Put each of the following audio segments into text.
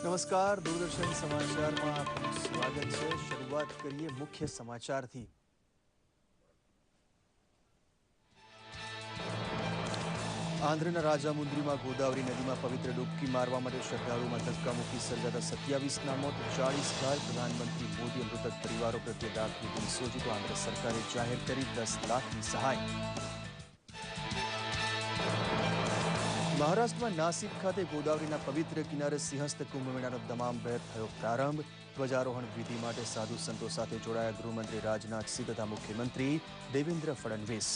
નમસ્કાર, દૂરદર્શન સમાચારમાં આપનું સ્વાગત છે। શરૂઆત કરીએ મુખ્ય સમાચારથી। આંધ્રના રાજામુંદ્રીમાં ગોદાવરી નદીમાં પવિત્ર ડૂબકી મારવા માટે શ્રદ્ધાળુઓમાં ધક્કામુક્કી સર્જાતા 27ના મોત, 40 ઘાયલ। પ્રધાનમંત્રી મોદીએ મૃતક પરિવારો પ્રત્યે દાખવી દિલ સોજી તો આંધ્ર સરકારે જાહેર કરી 10 લાખની સહાય। મહારાષ્ટ્રમાં નાસિક ખાતે ગોદાવરીના પવિત્ર કિનારે સિંહસ્થ કુંભ મેળાનો તમામભેર થયો પ્રારંભ। ધ્વજારોહણ વિધિ માટે સાધુ સંતો સાથે જોડાયા ગૃહમંત્રી રાજનાથસિંહ તથા મુખ્યમંત્રી દેવેન્દ્ર ફડણવીસ।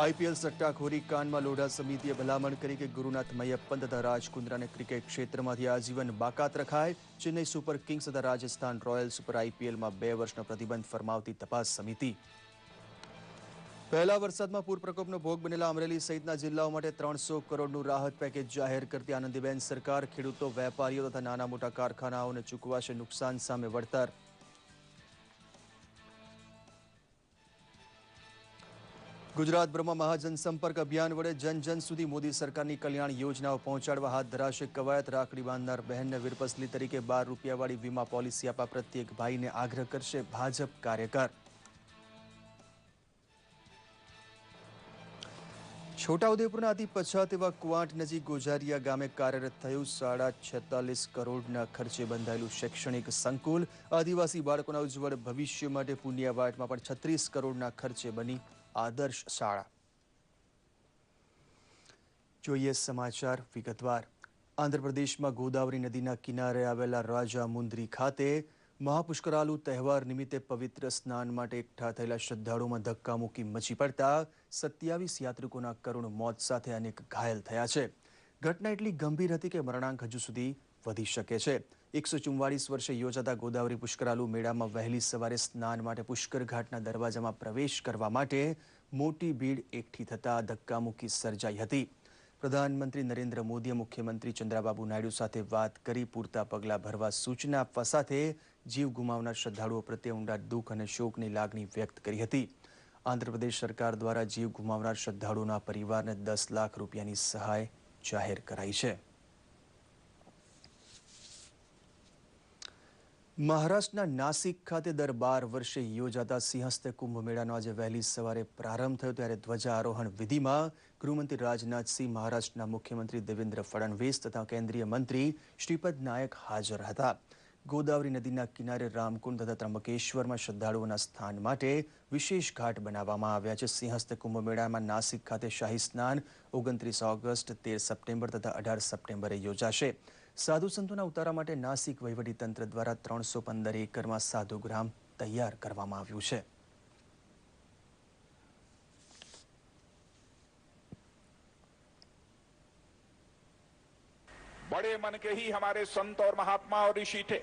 આઈપીએલ સટ્ટાખોરી કાંડમાં લોઢા સમિતિએ ભલામણ કરી કે ગુરુનાથ મૈયપ્પન તથા રાજ કુંદ્રાને ક્રિકેટ ક્ષેત્રમાંથી આજીવન બાકાત રખાય। ચેન્નઈ સુપર કિંગ્સ તથા રાજસ્થાન રોયલ્સ ઉપર આઈપીએલમાં 2 વર્ષનો પ્રતિબંધ ફરમાવતી તપાસ સમિતિ। પહેલા વરસાદમાં પૂર પ્રકોપનો ભોગ બનેલા અમરેલી સહિતના જિલ્લાઓ માટે 300 કરોડનું રાહત પેકેજ જાહેર કરતી આનંદીબેન સરકાર। ખેડૂતો, વેપારીઓ તથા નાના મોટા કારખાનાઓને ચૂકવાશે નુકસાન સામે વળતર। ગુજરાતભરમાં મહાજનસંપર્ક અભિયાન વડે જન જન સુધી મોદી સરકારની કલ્યાણ યોજનાઓ પહોંચાડવા હાથ ધરાશે કવાયત। રાખડી બાંધનાર બહેનને વીરપસલી તરીકે 12 રૂપિયાવાળી વીમા પોલિસી આપવા પ્રત્યેક ભાઈને આગ્રહ કરશે ભાજપ કાર્યકર। છોટાઉદેપુરના અતિ પછાત એવા ક્વાંટ નજીક ગોજારિયા ગામે કાર્યરત થયું 46.5 કરોડના ખર્ચે બંધાયેલું શૈક્ષણિક સંકુલ। આદિવાસી બાળકોના ઉજ્જવળ ભવિષ્ય માટે પુનિયાવાટમાં પણ 36 કરોડના ખર્ચે બની આદર્શ શાળા। જોઈએ સમાચાર વિગતવાર। આંધ્રપ્રદેશમાં ગોદાવરી નદીના કિનારે આવેલા રાજામુંદ્રી ખાતે મહાપુષ્કરાલુ તહેવાર નિમિત્તે પવિત્ર સ્નાન માટે એકઠા થયેલા શ્રદ્ધાળુઓમાં ધક્કામુક્કી મચી પડતા 27 યાત્રિકોના કરુણ મોત સાથે અનેક ઘાયલ થયા છે। ઘટના એટલી ગંભીર હતી કે મરણાંક હજુ સુધી વધી શકે છે। 144 વર્ષે યોજાતા ગોદાવરી પુષ્કરાલુ મેળામાં વહેલી સવારે સ્નાન માટે પુષ્કર ઘાટના દરવાજામાં પ્રવેશ કરવા માટે મોટી ભીડ એકઠી થતા ધક્કામુક્કી સર્જાઈ હતી। પ્રધાનમંત્રી નરેન્દ્ર મોદીએ મુખ્યમંત્રી ચંદ્રાબાબુ નાયડુ સાથે વાત કરી પૂરતા પગલાં ભરવા સૂચના આપવા સાથે જીવ ગુમાવનાર શ્રદ્ધાળુઓ પ્રત્યે ઊંડા દુઃખ અને શોકની લાગણી વ્યક્ત કરી હતી। આંધ્રપ્રદેશ સરકાર દ્વારા જીવ ગુમાવનાર શ્રદ્ધાળુઓના પરિવારને 10 લાખ રૂપિયાની સહાય જાહેર કરાઈ છે। મહારાષ્ટ્રના નાસિક ખાતે દર 12 વર્ષે યોજાતા સિંહસ્થ કુંભ મેળાનો આજે વહેલી સવારે પ્રારંભ થયો ત્યારે ધ્વજારોહણ વિધિમાં ગૃહમંત્રી રાજનાથસિંહ, મહારાષ્ટ્રના મુખ્યમંત્રી દેવેન્દ્ર ફડણવીસ તથા કેન્દ્રીય મંત્રી શ્રીપદ નાયક હાજર હતા। ગોદાવરી નદીના કિનારે રામકુંડ તથા ત્રંબકેશ્વરમાં શ્રદ્ધાળુઓના સ્થાન માટે વિશેષ ઘાટ બનાવવામાં આવ્યા છે। સિંહસ્થ કુંભ મેળામાં નાસિક ખાતે શાહી સ્નાન 29 ઓગસ્ટ, 13 સપ્ટેમ્બર તથા 18 સપ્ટેમ્બરે યોજાશે। સાધુ સંતોના ઉતારા માટે નાસિક વહીવટીતંત્ર દ્વારા 315 એકરમાં સાધુગ્રામ તૈયાર કરવામાં આવ્યું છે। बड़े मन के ही हमारे संत और महात्मा और ऋषि थे।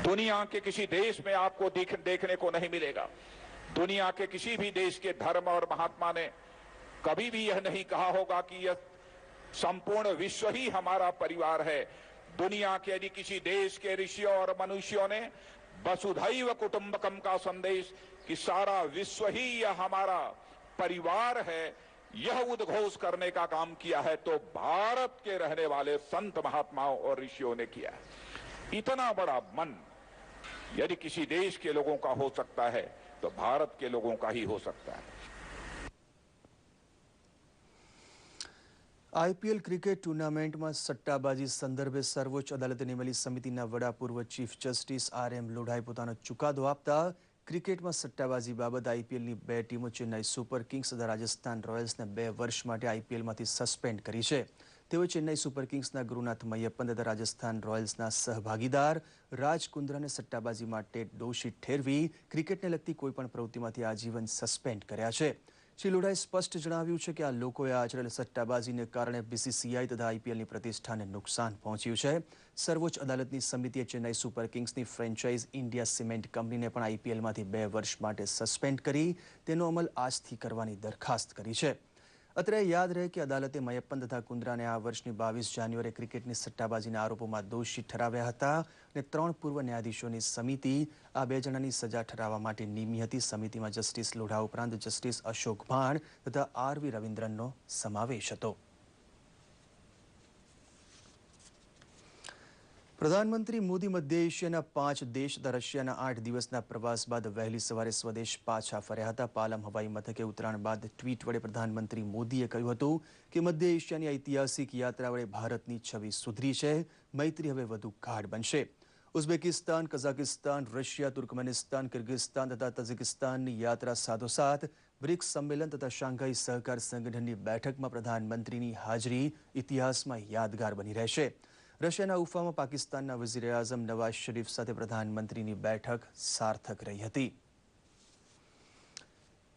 दुनिया के किसी देश में आपको देखने को नहीं मिलेगा। दुनिया के किसी भी देश के धर्म और महात्मा ने कभी भी यह नहीं कहा होगा कि यह संपूर्ण विश्व ही हमारा परिवार है। दुनिया के यदि किसी देश के ऋषियों और मनुष्यों ने वसुधैव कुटुंबकम का संदेश कि सारा विश्व ही यह हमारा परिवार है, यह उद्घोष करने का काम किया है तो भारत के रहने वाले संत महात्माओं और ऋषियों ने किया है। इतना बड़ा मन यदि किसी देश के लोगों का हो सकता है तो भारत के लोगों का ही हो सकता है। આઈપીએલ ક્રિકેટ ટુર્નામેન્ટમાં સટ્ટાબાજી સંદર્ભે સર્વોચ્ચ અદાલતે નિમેલી સમિતિના વડા પૂર્વ ચીફ જસ્ટિસ આર.એમ. લોઢાએ પોતાનો ચુકાદો આપતા ક્રિકેટમાં સટ્ટાબાજી બાબત આઈપીએલની 2 ટીમો ચેન્નાઈ સુપર કિંગ્સ તથા રાજસ્થાન રોયલ્સને 2 વર્ષ માટે આઈપીએલમાંથી સસ્પેન્ડ કરી છે। તેઓએ ચેન્નાઈ સુપર કિંગ્સના ગુરુનાથ મૈયપ્પન તથા રાજસ્થાન રોયલ્સના સહભાગીદાર રાજ કુંદ્રાને સટ્ટાબાજી માટે દોષિત ઠેરવી ક્રિકેટને લગતી કોઈપણ પ્રવૃત્તિમાંથી આજીવન સસ્પેન્ડ કર્યા છે। શ્રી લોઢાએ સ્પષ્ટ જણાવ્યું છે કે આ લોકોએ આચરેલ સટ્ટાબાજીને કારણે બીસીસીઆઈ તથા આઈપીએલની પ્રતિષ્ઠાને નુકસાન પહોંચ્યું છે। સર્વોચ્ચ અદાલતની સમિતિએ ચેન્નાઈ સુપર કિંગ્સની ફ્રેન્ચાઇઝ ઇન્ડિયા સિમેન્ટ કંપનીને પણ આઈપીએલમાંથી 2 વર્ષ માટે સસ્પેન્ડ કરી તેનો અમલ આજથી કરવાની દરખાસ્ત કરી છે। અત્રે યાદ રહે કે અદાલતે મૈયપ્પન તથા કુંદ્રાને આ વર્ષની 22 જાન્યુઆરીએ ક્રિકેટની સટ્ટાબાજીના આરોપોમાં દોષી ઠરાવ્યા હતા અને 3 પૂર્વ ન્યાયાધીશોની સમિતિ આ 2 જણાની સજા ઠરાવવા માટે નિમી હતી। સમિતિમાં જસ્ટિસ લોઢા ઉપરાંત જસ્ટિસ અશોક ભાણ તથા આર.વી. રવિન્દ્રનનો સમાવેશ હતો। પ્રધાનમંત્રી મોદી મધ્ય એશિયાના 5 દેશ તથા રશિયાના 8 દિવસના પ્રવાસ બાદ વહેલી સવારે સ્વદેશ પાછા ફર્યા હતા. પાલમ હવાઈ મથકે ઉતરાણ બાદ ટ્વીટ વડે પ્રધાનમંત્રી મોદીએ કહ્યું હતું કે મધ્ય એશિયાની ઐતિહાસિક યાત્રા વડે ભારતની છબી સુધરી છે. મૈત્રી હવે વધુ ગાઢ બનશે. ઉઝબેકિસ્તાન, કઝાકિસ્તાન, રશિયા, તુર્કમેનિસ્તાન, કિર્ગિસ્તાન તથા તઝિકિસ્તાનની યાત્રા સાથોસાથ બ્રિક્સ સંમેલન તથા શાંઘાઈ સહકાર સંગઠનની બેઠકમાં પ્રધાનમંત્રીની હાજરી ઇતિહાસમાં યાદગાર બની રહેશે. રશિયાના ઉફામાં પાકિસ્તાનના વઝીર આઝમ નવાઝ શરીફ સાથે પ્રધાનમંત્રીની બેઠક સાર્થક રહી હતી.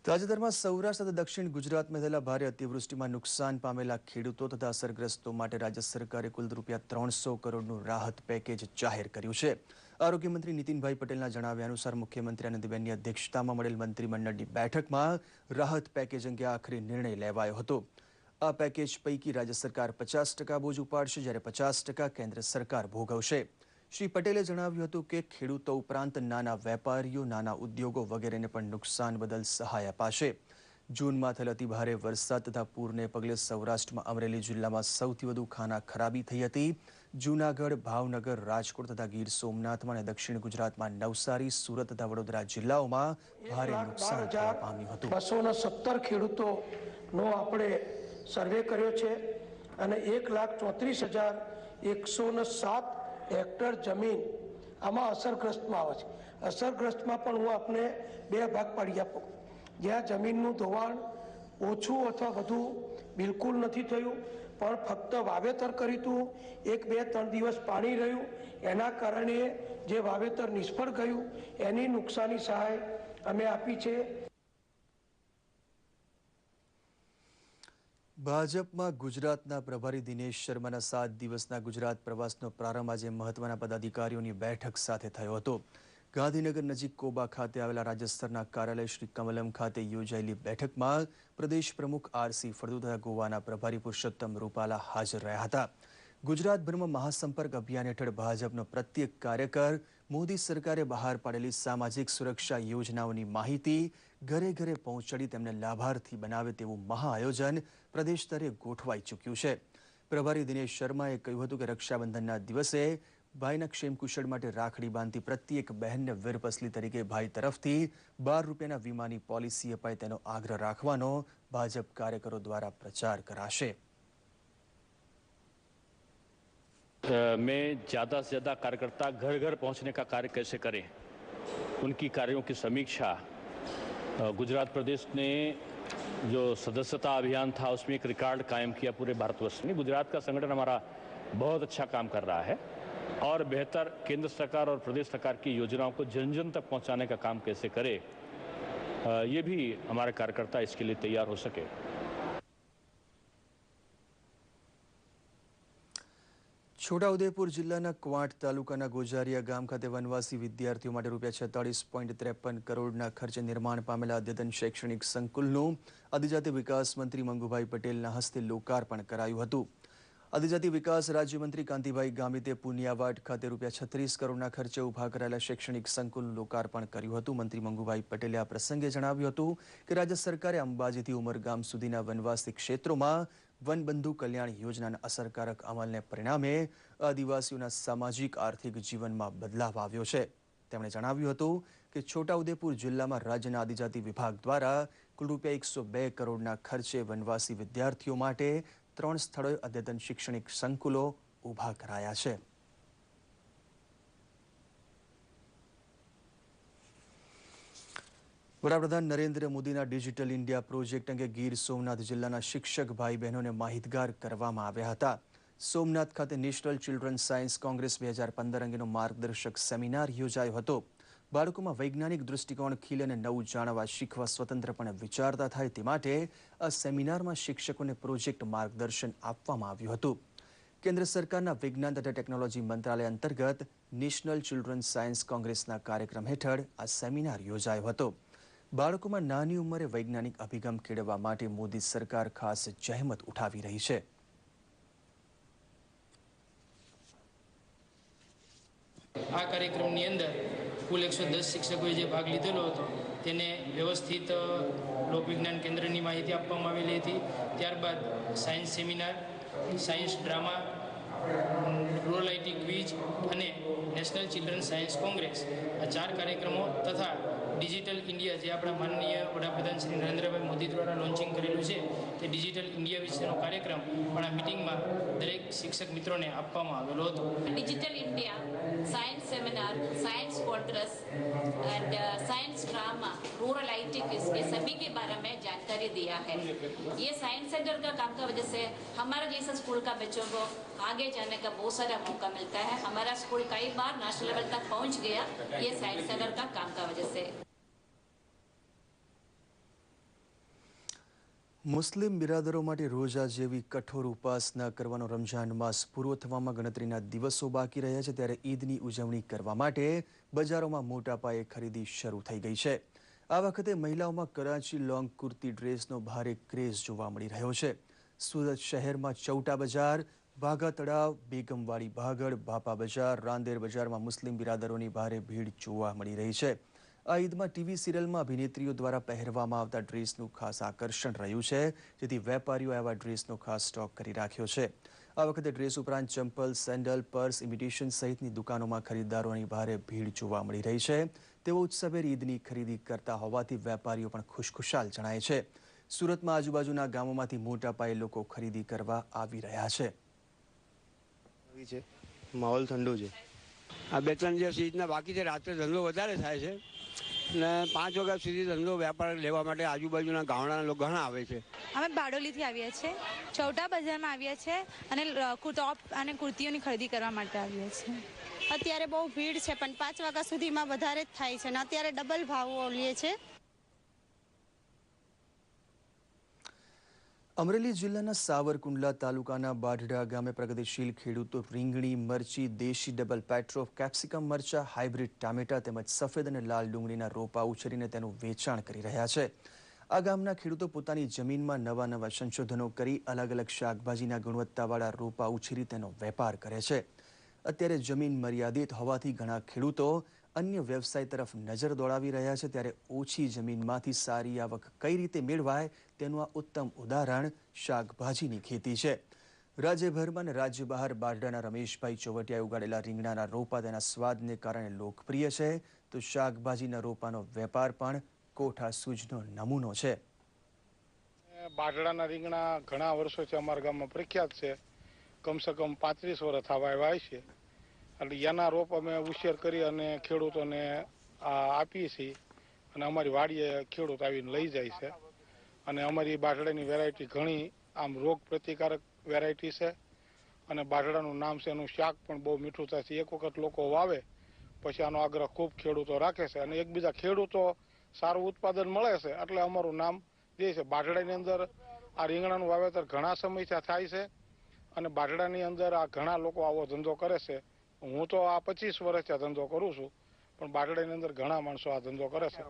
તાજેતરમાં સૌરાષ્ટ્ર તથા દક્ષિણ ગુજરાતમાં થયેલા ભારે અતિવૃષ્ટિમાં નુકસાન પામેલા ખેડૂતો તથા અસરગ્રસ્તો માટે રાજ્ય સરકારે કુલ ₹300 કરોડનું રાહત પેકેજ જાહેર કર્યું છે. આરોગ્ય મંત્રી નીતિનભાઈ પટેલના જણાવ્યા અનુસાર મુખ્યમંત્રી આનંદીબેનની અધ્યક્ષતામાં મળેલ મંત્રીમંડળની બેઠકમાં રાહત પેકેજ અંગે આખરી નિર્ણય લેવાયો હતો. આ પેકેજ પૈકી રાજ્ય સરકાર 50% બોજ ઉપાડશે, જ્યારે 50% કેન્દ્ર સરકાર ભોગવશે. શ્રી પટેલે જણાવ્યું હતું કે ખેડૂતો ઉપરાંત નાના વેપારીઓ, નાના ઉદ્યોગો વગેરેને પણ નુકસાન બદલ સહાય અપાશે. જૂનમાં થયેલ અતિભારે વરસાદ તથા પૂરને પગલે સૌરાષ્ટ્રમાં અમરેલી જિલ્લામાં સૌથી વધુ ખાના ખરાબી થઈ હતી. જૂનાગઢ, ભાવનગર, રાજકોટ તથા ગીર સોમનાથમાં અને દક્ષિણ ગુજરાતમાં નવસારી, સુરત તથા વડોદરા જિલ્લાઓમાં ભારે નુકસાન થવા પામ્યું હતું. 217 ખેડૂતોનો આપણે સર્વે કર્યો છે અને 1,34,107 હેક્ટર જમીન આમાં અસરગ્રસ્તમાં આવે છે. અસરગ્રસ્તમાં પણ હું આપને 2 ભાગ પાડી આપું. જ્યાં જમીનનું ધોવાણ ઓછું અથવા વધુ બિલકુલ નથી થયું, પણ ફક્ત વાવેતર કર્યું હતું, 1, 2, 3 દિવસ પાણી રહ્યું, એના કારણે જે વાવેતર નિષ્ફળ ગયું એની નુકસાની સહાય અમે આપી છે. ભાજપમાં ગુજરાતના પ્રભારી દિનેશ શર્માના 7 દિવસના ગુજરાત પ્રવાસનો પ્રારંભ આજે મહત્વના પદાધિકારીઓની બેઠક સાથે થયો હતો. ગાંધીનગર નજીક કોબા ખાતે આવેલા રાજ્ય સ્તરના કાર્યાલય શ્રી કમલમ ખાતે યોજાયેલી બેઠકમાં પ્રદેશ પ્રમુખ આરસી ફળદુ તથા ગોવાના પ્રભારી પુરુષોત્તમ રૂપાલા હાજર રહ્યા હતા. ગુજરાતભરમાં મહાસંપર્ક અભિયાન હેઠળ ભાજપનો પ્રત્યેક કાર્યકર મોદી સરકારે બહાર પાડેલી સામાજિક સુરક્ષા યોજનાઓની માહિતી ઘરે ઘરે પહોંચાડી તેમને લાભાર્થી બનાવે તેવું મહાઆયોજન પ્રદેશ સ્તરે ગોઠવાઈ ચૂક્યું છે. પ્રભારી દિનેશ શર્માએ કહ્યું હતું કે રક્ષાબંધનના દિવસે ભાઈના ક્ષેમકુશળ માટે રાખડી બાંધતી પ્રત્યેક બહેનને વીરપસલી તરીકે ભાઈ તરફથી ₹12 વીમાની પોલિસી અપાય તેનો આગ્રહ રાખવાનો ભાજપ કાર્યકરો દ્વારા प्रचार कराशे. में ज़्यादा से ज़्यादा कार्यकर्ता घर घर पहुंचने का कार्य कैसे करें, उनकी कार्यों की समीक्षा गुजरात प्रदेश ने जो सदस्यता अभियान था उसमें एक रिकॉर्ड कायम किया पूरे भारतवर्ष में. गुजरात का संगठन हमारा बहुत अच्छा काम कर रहा है और बेहतर केंद्र सरकार और प्रदेश सरकार की योजनाओं को जन जन तक पहुंचाने का काम कैसे करे, ये भी हमारे कार्यकर्ता इसके लिए तैयार हो सके. છોટાઉદેપુર જિલ્લાના ક્વાંટ તાલુકાના ગોજારિયા ગામ ખાતે વનવાસી વિદ્યાર્થીઓ માટે ₹46.53 કરોડના ખર્ચે નિર્માણ પામેલા અદ્યતન શૈક્ષણિક સંકુલનું આદિજાતિ વિકાસ મંત્રી મંગુભાઈ પટેલના હસ્તે લોકાર્પણ કરાયું હતું. આદિજાતિ વિકાસ રાજ્યમંત્રી કાંતિભાઈ ગામિતે પુનિયાવાડ ખાતે ₹36 કરોડના ખર્ચે ઉભા કરાયેલા શૈક્ષણિક સંકુલનું લોકાર્પણ કર્યું હતું. મંત્રી મંગુભાઈ પટેલે આ પ્રસંગે જણાવ્યું હતું કે રાજ્ય સરકારે અંબાજીથી ઉમરગામ સુધીના વનવાસી ક્ષેત્રોમાં વનબંધુ કલ્યાણ યોજનાના અસરકારક અમલને પરિણામે આદિવાસીઓના સામાજિક આર્થિક જીવનમાં બદલાવ આવ્યો છે. તેમણે જણાવ્યું હતું કે છોટાઉદેપુર જિલ્લામાં રાજ્યના આદિજાતિ વિભાગ દ્વારા કુલ ₹102 કરોડના ખર્ચે વનવાસી વિદ્યાર્થીઓ માટે 3 સ્થળોએ અદ્યતન શૈક્ષણિક સંકુલો ઊભા કરાયા છે. વડાપ્રધાન નરેન્દ્ર મોદીના ડિજિટલ ઇન્ડિયા પ્રોજેક્ટ અંગે ગીર સોમનાથ જિલ્લાના શિક્ષક ભાઈ બહેનોને માહિતગાર કરવામાં આવ્યા હતા. સોમનાથ ખાતે નેશનલ ચિલ્ડ્રન સાયન્સ કોંગ્રેસ 2015 અંગેનો માર્ગદર્શક સેમિનાર યોજાયો હતો. બાળકોમાં વૈજ્ઞાનિક દૃષ્ટિકોણ ખીલે અને નવું જાણવા શીખવા સ્વતંત્રપણે વિચારતા થાય તે માટે આ સેમિનારમાં શિક્ષકોને પ્રોજેક્ટ માર્ગદર્શન આપવામાં આવ્યું હતું. કેન્દ્ર સરકારના વિજ્ઞાન તથા ટેકનોલોજી મંત્રાલય અંતર્ગત નેશનલ ચિલ્ડ્રન સાયન્સ કોંગ્રેસના કાર્યક્રમ હેઠળ આ સેમિનાર યોજાયો હતો. બાળકોમાં નાની ઉંમરે વૈજ્ઞાનિક અભિગમ કેળવવા માટે મોદી સરકાર ખાસ જહેમત ઉઠાવી રહી છે. આ કાર્યક્રમની અંદર કુલ 110 શિક્ષકોએ જે ભાગ લીધેલો હતો તેને વ્યવસ્થિત લોકવિજ્ઞાન કેન્દ્રની માહિતી આપવામાં આવેલી હતી. ત્યારબાદ science seminar, science drama rural IT quiz અને નેશનલ ચિલ્ડ્રન સાયન્સ કોંગ્રેસ આ 4 કાર્યક્રમો તથા ડિજિટલ ઇન્ડિયા જે આપણા માનનીય વડાપ્રધાન શ્રી નરેન્દ્રભાઈ મોદી દ્વારા લોન્ચિંગ કરેલું છે તે ડિજિટલ ઇન્ડિયા વિશેનો કાર્યક્રમ પણ આ મિટિંગમાં દરેક શિક્ષક મિત્રોને આપવામાં આવેલો હતો. Digital India, science seminar, science course and science drama, rural IT quiz के सभी के बारे में जानकारी दिया है. ये साइंस सेंटर का काम का वजह से हमारे जैसे स्कूल का बच्चों को आगे जाने का बहुत सारा मौका मिलता है. हमारा स्कूल कई बार नेशनल लेवल तक पहुंच गया ये साइंस सेंटर का काम का वजह से. મુસ્લિમ બિરાદરો માટે રોજા જેવી કઠોર ઉપાસના કરવાનો રમઝાન માસ પૂરો થવામાં ગણતરીના દિવસો બાકી રહ્યા છે ત્યારે ઈદની ઉજવણી કરવા માટે બજારોમાં મોટા પાયે ખરીદી શરૂ થઈ ગઈ છે. આ વખતે મહિલાઓમાં કરાચી લોંગ કુર્તી ડ્રેસનો ભારે ક્રેઝ જોવા મળી રહ્યો છે. સુરત શહેરમાં ચૌટા બજાર, ભાગા તળાવ, બેગમવાડી ભાગળ, બાપા બજાર, રાંદેર બજારમાં મુસ્લિમ બિરાદરોની ભારે ભીડ જોવા મળી રહી છે. આ ઈદમાં ટીવી સિરિયલમાં અભિનેત્રીઓ દ્વારા પહેરવામાં આવતા ડ્રેસનું ખાસ આકર્ષણ રહ્યું છે, જેથી વેપારીઓ આવા ડ્રેસનો ખાસ સ્ટોક કરી રાખ્યો છે. આ વખતે ડ્રેસ ઉપરાંત ચંપલ, સેન્ડલ, પર્સ, ઇમિટેશન સહિતની દુકાનોમાં ખરીદદારોની ભારે ભીડ જોવા મળી રહી છે. તેઓ ઉત્સવભેર ઈદની ખરીદી કરતા હોવાથી વેપારીઓ પણ ખુશખુશાલ જણાય છે. સુરતમાં આજુબાજુના ગામોમાંથી મોટા પાયે લોકો ખરીદી કરવા આવી રહ્યા છે. માહોલ ઠંડુ છે. આ 2-3 દિવસ ઈદના બાકી છે. રાત્રે ધંધો વધારે થાય છે અને 5 વાગ્યા સુધી ધંધો વેપાર લેવા માટે આજુબાજુના ગામડાના લોકો ઘણા આવે છે. અમે બારડોલીથી આવ્યા છીએ, ચૌટા બજારમાં આવ્યા છે અને ટોપ અને કુર્તીઓની ખરીદી કરવા માટે આવ્યા છે. અત્યારે બહુ ભીડ છે પણ 5 વાગ્યા સુધીમાં વધારે જ થાય છે અને અત્યારે ડબલ ભાવો લે છે. અમરેલી જિલ્લાના સાવરકુંડલા તાલુકાના બાઢડા ગામે પ્રગતિશીલ ખેડૂતો રીંગણી, મરચી, દેશી ડબલ પેટ્રો, કેપ્સિકમ મરચા, હાઇબ્રિડ ટામેટા તેમજ સફેદ અને લાલ ડુંગળીના રોપા ઉછેરીને તેનું વેચાણ કરી રહ્યા છે. આ ગામના ખેડૂતો પોતાની જમીનમાં નવા સંશોધનો કરી અલગ અલગ શાકભાજીના ગુણવત્તાવાળા રોપા ઉછેરી તેનો વેપાર કરે છે. અત્યારે જમીન મર્યાદિત હોવાથી ઘણા ખેડૂતો અન્ય વ્યવસાય તરફ નજર દોડાવી રહ્યા છે. ત્યારે ઓછી જમીનમાંથી સારી આવક કઈ રીતે મેળવાય તેનું આ ઉત્તમ ઉદાહરણ શાકભાજીની ખેતી છે. રાજ્યભરમાં અને રાજ્ય બહાર બારડાના રમેશભાઈ ચોવટિયાએ ઉગાડેલા રીંગણાના રોપા તેના સ્વાદને કારણે લોકપ્રિય છે, તો શાકભાજીના રોપાનો વેપાર પણ કોઠા સૂઝનો નમૂનો છે. બારડાના રીંગણા ઘણા વર્ષોથી અમારા ગામમાં પ્રખ્યાત છે. કમસે કમ 35 વર્ષ થવા આવ્યા છે. એટલે એના રોપ અમે ઉછેર કરી અને ખેડૂતોને આપીએ છીએ અને અમારી વાડીએ ખેડૂત આવીને લઈ જાય છે. અને અમારી બાટડાની વેરાયટી ઘણી આમ રોગ પ્રતિકારક વેરાયટી છે અને બાટડાનું નામ છે. એનું શાક પણ બહુ મીઠું થાય છે. એક વખત લોકો વાવે પછી આનો આગ્રહ ખૂબ ખેડૂતો રાખે છે અને એકબીજા ખેડૂતો સારું ઉત્પાદન મળે છે એટલે અમારું નામ દે છે. બાટડાની અંદર આ રીંગણાનું વાવેતર ઘણા સમયથી થાય છે અને બાટડાની અંદર આ ઘણા લોકો આવો ધંધો કરે છે. હું તો આ 25 વર્ષથી આ ધંધો કરું છું પણ બાટડાની અંદર ઘણા માણસો આ ધંધો કરે છે.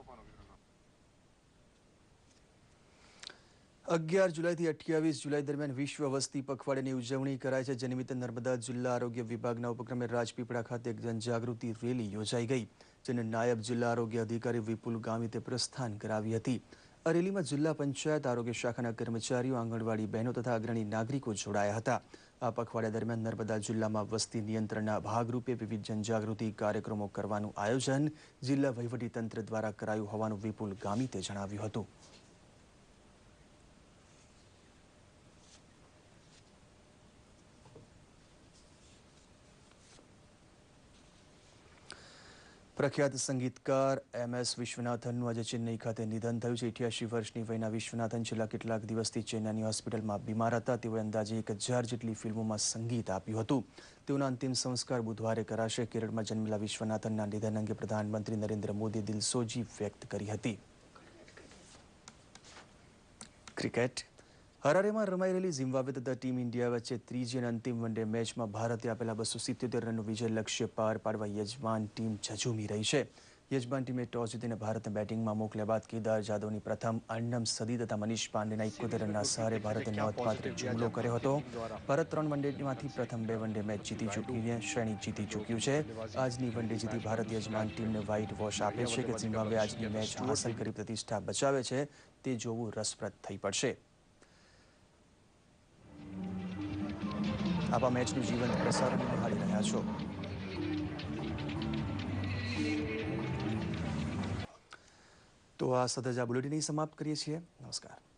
11 જુલાઈથી 28 જુલાઈ દરમિયાન વિશ્વ વસ્તી પખવાડિયાની ઉજવણી કરાય છે. જે નિમિત્તે નર્મદા જિલ્લા આરોગ્ય વિભાગના ઉપક્રમે રાજપીપળા ખાતે એક જનજાગૃતિ રેલી યોજાઈ ગઈ, જેને નાયબ જિલ્લા આરોગ્ય અધિકારી વિપુલ ગામિતે પ્રસ્થાન કરાવી હતી. આ રેલીમાં જિલ્લા પંચાયત, આરોગ્ય શાખાના કર્મચારીઓ, આંગણવાડી બહેનો તથા અગ્રણી નાગરિકો જોડાયા હતા. આ પખવાડિયા દરમિયાન નર્મદા જિલ્લામાં વસ્તી નિયંત્રણના ભાગરૂપે વિવિધ જનજાગૃતિ કાર્યક્રમો કરવાનું આયોજન જિલ્લા વહીવટીતંત્ર દ્વારા કરાયું હોવાનું વિપુલ ગામિતે જણાવ્યું હતું. પ્રખ્યાત સંગીતકાર MS વિશ્વનાથનનું આજે ચેન્નઈ ખાતે નિધન થયું છે. 88 વર્ષની વયના વિશ્વનાથન છેલ્લા કેટલાક દિવસથી ચેન્નઈની હોસ્પિટલમાં બીમાર હતા. તેઓએ અંદાજે 1000 જેટલી ફિલ્મોમાં સંગીત આપ્યું હતું. તેઓના અંતિમ સંસ્કાર બુધવારે કરાશે. કેરળમાં જન્મેલા વિશ્વનાથનના નિધન અંગે પ્રધાનમંત્રી નરેન્દ્ર મોદીએ દિલસોજી વ્યક્ત કરી હતી. ક્રિકેટ. હરારેમાં રમાઈ રહેલી ઝિમ્બાબ્વે તથા ટીમ ઇન્ડિયા વચ્ચે ત્રીજી અને અંતિમ વનડે મેચમાં ભારતે આપેલા 277 રનનું વિજય લક્ષ્ય પાર પાડવા યજમાન ટીમ ઝઝૂમી રહી છે. યજમાન ટીમે ટોસ જીતીને ભારતને બેટિંગમાં મોકલ્યા બાદ કેદાર જાદવની પ્રથમ, અન્નમ સદી તથા મનીષ પાંડેના 71 રનના સહારે ભારતે નોંધપાત્ર જુમલો કર્યો હતો. ભારત 3 વનડેમાંથી પ્રથમ 2 વનડે મેચ જીતી ચૂકીને શ્રેણી જીતી ચૂક્યું છે. આજની વનડે જીતી ભારત યજમાન ટીમને વ્હાઇટ વોશ આપે છે કે ઝિમ્બાબ્વે આજની મેચ હાંસલ કરી પ્રતિષ્ઠા બચાવે છે તે જોવું રસપ્રદ થઈ પડશે. આપ આ મેચનું જીવંત પ્રસારણ નિહાળી રહ્યા છો. તો આ સાથે જ આ બુલેટિન સમાપ્ત કરીએ છીએ. નમસ્કાર.